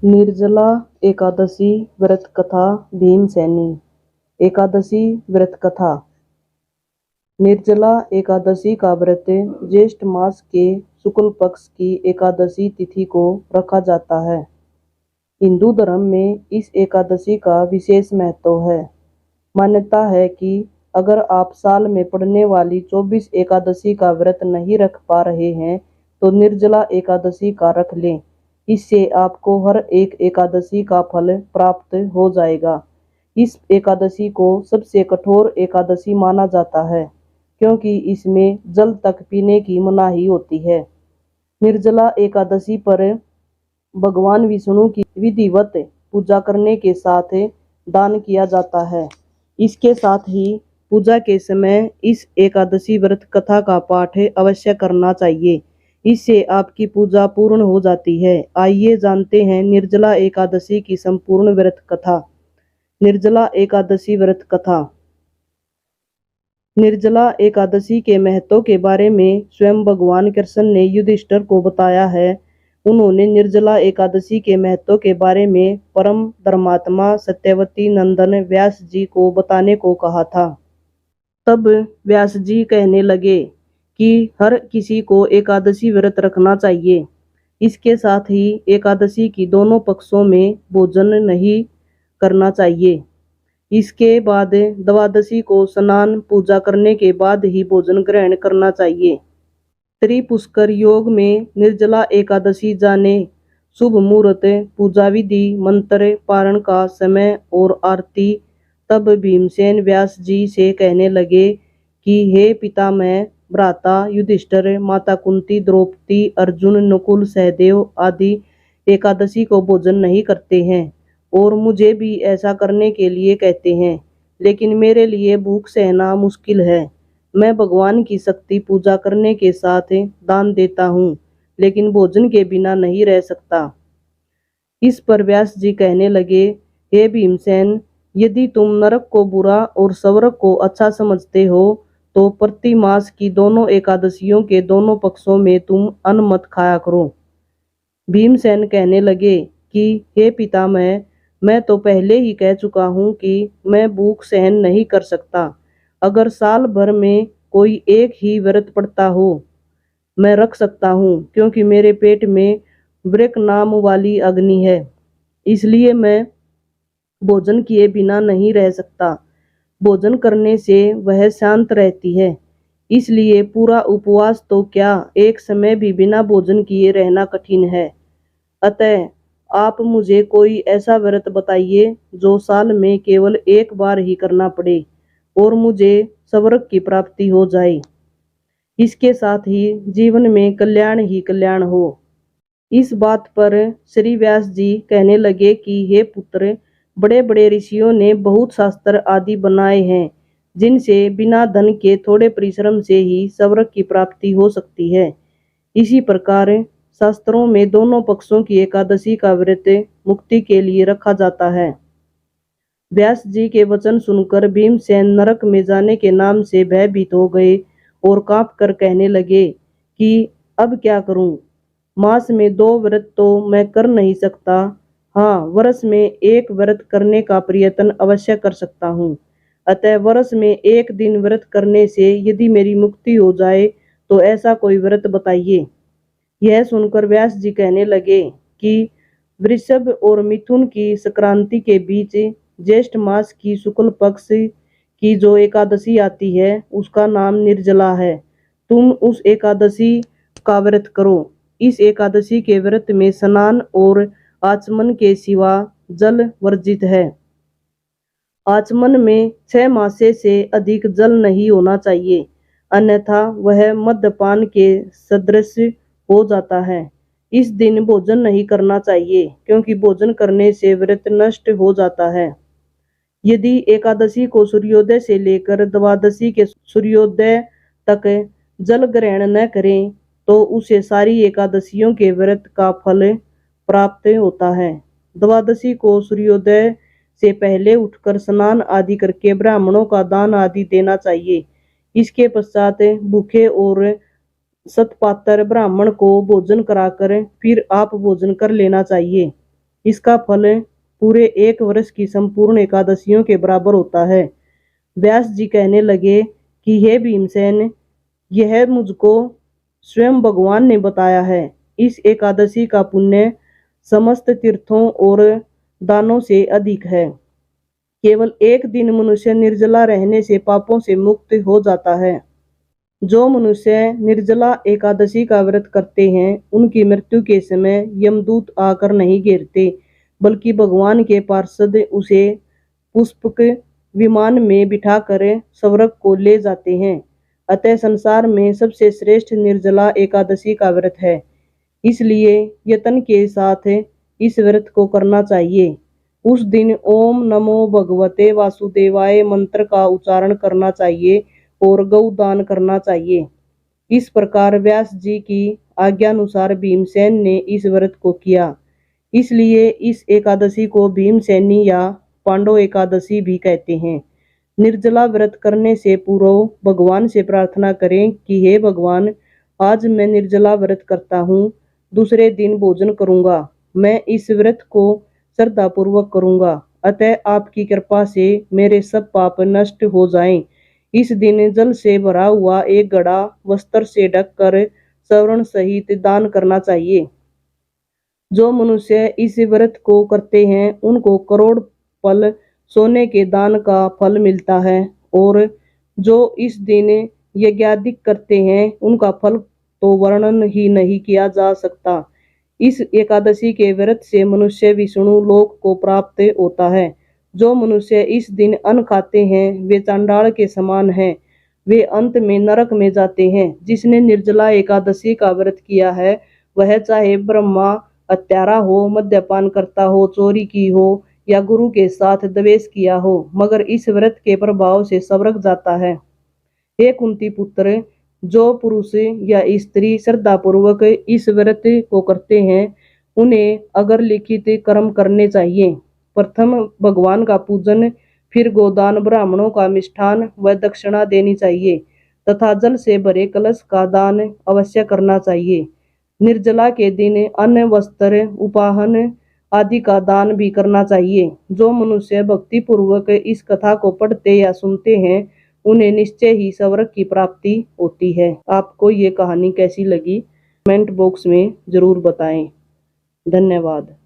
निर्जला एकादशी व्रत कथा भीमसेनी। एकादशी व्रत कथा। निर्जला एकादशी का व्रत ज्येष्ठ मास के शुक्ल पक्ष की एकादशी तिथि को रखा जाता है। हिंदू धर्म में इस एकादशी का विशेष महत्व है। मान्यता है कि अगर आप साल में पड़ने वाली 24 एकादशी का व्रत नहीं रख पा रहे हैं तो निर्जला एकादशी का रख लें। इससे आपको हर एक एकादशी का फल प्राप्त हो जाएगा। इस एकादशी को सबसे कठोर एकादशी माना जाता है क्योंकि इसमें जल तक पीने की मनाही होती है। निर्जला एकादशी पर भगवान विष्णु की विधिवत पूजा करने के साथ दान किया जाता है। इसके साथ ही पूजा के समय इस एकादशी व्रत कथा का पाठ अवश्य करना चाहिए। इससे आपकी पूजा पूर्ण हो जाती है। आइए जानते हैं निर्जला एकादशी की संपूर्ण व्रत कथा। निर्जला एकादशी व्रत कथा। निर्जला एकादशी के महत्व के बारे में स्वयं भगवान कृष्ण ने युधिष्ठिर को बताया है। उन्होंने निर्जला एकादशी के महत्व के बारे में परम धर्मात्मा सत्यवती नंदन व्यास जी को बताने को कहा था। तब व्यास जी कहने लगे कि हर किसी को एकादशी व्रत रखना चाहिए। इसके साथ ही एकादशी की दोनों पक्षों में भोजन नहीं करना चाहिए। इसके बाद द्वादशी को स्नान पूजा करने के बाद ही भोजन ग्रहण करना चाहिए। त्रिपुष्कर योग में निर्जला एकादशी जाने शुभ मुहूर्त, पूजा विधि, मंत्र पारण का समय और आरती। तब भीमसेन व्यास जी से कहने लगे कि हे पितामह, भ्राता युधिष्ठिर, माता कुंती, द्रौपदी, अर्जुन, नकुल, सहदेव आदि एकादशी को भोजन नहीं करते हैं और मुझे भी ऐसा करने के लिए कहते हैं, लेकिन मेरे लिए भूख सहना मुश्किल है। मैं भगवान की शक्ति पूजा करने के साथ दान देता हूँ, लेकिन भोजन के बिना नहीं रह सकता। इस पर व्यास जी कहने लगे, हे भीमसेन, यदि तुम नरक को बुरा और स्वर्ग को अच्छा समझते हो तो प्रति मास की दोनों एकादशियों के दोनों पक्षों में तुम अन्न मत खाया करो। भीमसेन कहने लगे कि हे पितामह, मैं तो पहले ही कह चुका हूँ कि मैं भूख सहन नहीं कर सकता। अगर साल भर में कोई एक ही व्रत पड़ता हो मैं रख सकता हूँ, क्योंकि मेरे पेट में वृक नाम वाली अग्नि है, इसलिए मैं भोजन किए बिना नहीं रह सकता। भोजन करने से वह शांत रहती है, इसलिए पूरा उपवास तो क्या, एक समय भी बिना भोजन किए रहना कठिन है। अतः आप मुझे कोई ऐसा व्रत बताइए जो साल में केवल एक बार ही करना पड़े और मुझे स्वर्ग की प्राप्ति हो जाए। इसके साथ ही जीवन में कल्याण ही कल्याण हो। इस बात पर श्री व्यास जी कहने लगे कि हे पुत्र, बड़े बड़े ऋषियों ने बहुत शास्त्र आदि बनाए हैं जिनसे बिना धन के थोड़े परिश्रम से ही स्वर्ग की प्राप्ति हो सकती है। इसी प्रकार शास्त्रों में दोनों पक्षों की एकादशी का व्रत मुक्ति के लिए रखा जाता है। व्यास जी के वचन सुनकर भीमसेन नरक में जाने के नाम से भयभीत हो गए और कांप कर कहने लगे कि अब क्या करूं? मास में 2 व्रत तो मैं कर नहीं सकता। हाँ, वर्ष में 1 व्रत करने का प्रयत्न अवश्य कर सकता हूँ। अतः वर्ष में 1 दिन व्रत करने से यदि मेरी मुक्ति हो जाए तो ऐसा कोई व्रत बताइए। यह सुनकर व्यास जी कहने लगे कि वृषभ और मिथुन की संक्रांति के बीच ज्येष्ठ मास की शुक्ल पक्ष की जो एकादशी आती है उसका नाम निर्जला है। तुम उस एकादशी का व्रत करो। इस एकादशी के व्रत में स्नान और आचमन के सिवा जल वर्जित है। आचमन में 6 मासे से अधिक जल नहीं होना चाहिए, अन्यथा वह मद्यपान के सदृश हो जाता है। इस दिन भोजन नहीं करना चाहिए, क्योंकि भोजन करने से व्रत नष्ट हो जाता है। यदि एकादशी को सूर्योदय से लेकर द्वादशी के सूर्योदय तक जल ग्रहण न करें तो उसे सारी एकादशियों के व्रत का फल प्राप्त होता है। द्वादशी को सूर्योदय से पहले उठकर स्नान आदि करके ब्राह्मणों का दान आदि देना चाहिए। इसके पश्चात भूखे और सतपात्र ब्राह्मण को भोजन कराकर फिर आप भोजन कर लेना चाहिए। इसका फल पूरे 1 वर्ष की संपूर्ण एकादशियों के बराबर होता है। व्यास जी कहने लगे कि हे भीमसेन, यह मुझको स्वयं भगवान ने बताया है। इस एकादशी का पुण्य समस्त तीर्थों और दानों से अधिक है। केवल एक दिन मनुष्य निर्जला रहने से पापों से मुक्त हो जाता है। जो मनुष्य निर्जला एकादशी का व्रत करते हैं, उनकी मृत्यु के समय यमदूत आकर नहीं घेरते, बल्कि भगवान के पार्षद उसे पुष्पक विमान में बिठाकर स्वर्ग को ले जाते हैं। अतः संसार में सबसे श्रेष्ठ निर्जला एकादशी का व्रत है। इसलिए यत्न के साथ इस व्रत को करना चाहिए। उस दिन ओम नमो भगवते वासुदेवाय मंत्र का उच्चारण करना चाहिए और गौदान करना चाहिए। इस प्रकार व्यास जी की आज्ञानुसार भीमसेन ने इस व्रत को किया। इसलिए इस एकादशी को भीमसेनी या पांडव एकादशी भी कहते हैं। निर्जला व्रत करने से पूर्व भगवान से प्रार्थना करें कि हे भगवान, आज मैं निर्जला व्रत करता हूँ, दूसरे दिन भोजन करूंगा। मैं इस व्रत को श्रद्धा पूर्वक करूंगा, अतः आपकी कृपा से मेरे सब पाप नष्ट हो जाएं। इस दिन जल से भरा हुआ एक घड़ा वस्त्र से ढककर स्वर्ण सहित दान करना चाहिए। जो मनुष्य इस व्रत को करते हैं, उनको करोड़ पल सोने के दान का फल मिलता है, और जो इस दिन यज्ञादिक करते हैं, उनका फल तो वर्णन ही नहीं किया जा सकता। इस एकादशी के व्रत से मनुष्य विष्णु लोक को प्राप्त होता है। जो मनुष्य इस दिन अन्न खाते हैं, वे चांडाल के समान हैं, वे अंत में नरक में जाते हैं। जिसने निर्जला एकादशी का व्रत किया है, वह चाहे ब्रह्मा हत्यारा हो, मद्यपान करता हो, चोरी की हो या गुरु के साथ द्वेष किया हो, मगर इस व्रत के प्रभाव से स्वर्ग जाता है। हे कुंती पुत्र, जो पुरुष या स्त्री श्रद्धा पूर्वक इस व्रत को करते हैं, उन्हें अगर लिखित कर्म करने चाहिए। प्रथम भगवान का पूजन, फिर गोदान, ब्राह्मणों का मिष्ठान व दक्षिणा देनी चाहिए तथा जल से भरे कलश का दान अवश्य करना चाहिए। निर्जला के दिन अन्न, वस्त्र, उपाहन आदि का दान भी करना चाहिए। जो मनुष्य भक्ति पूर्वक इस कथा को पढ़ते या सुनते हैं, उन्हें निश्चय ही स्वर्ग की प्राप्ति होती है। आपको ये कहानी कैसी लगी, कमेंट बॉक्स में जरूर बताएं। धन्यवाद।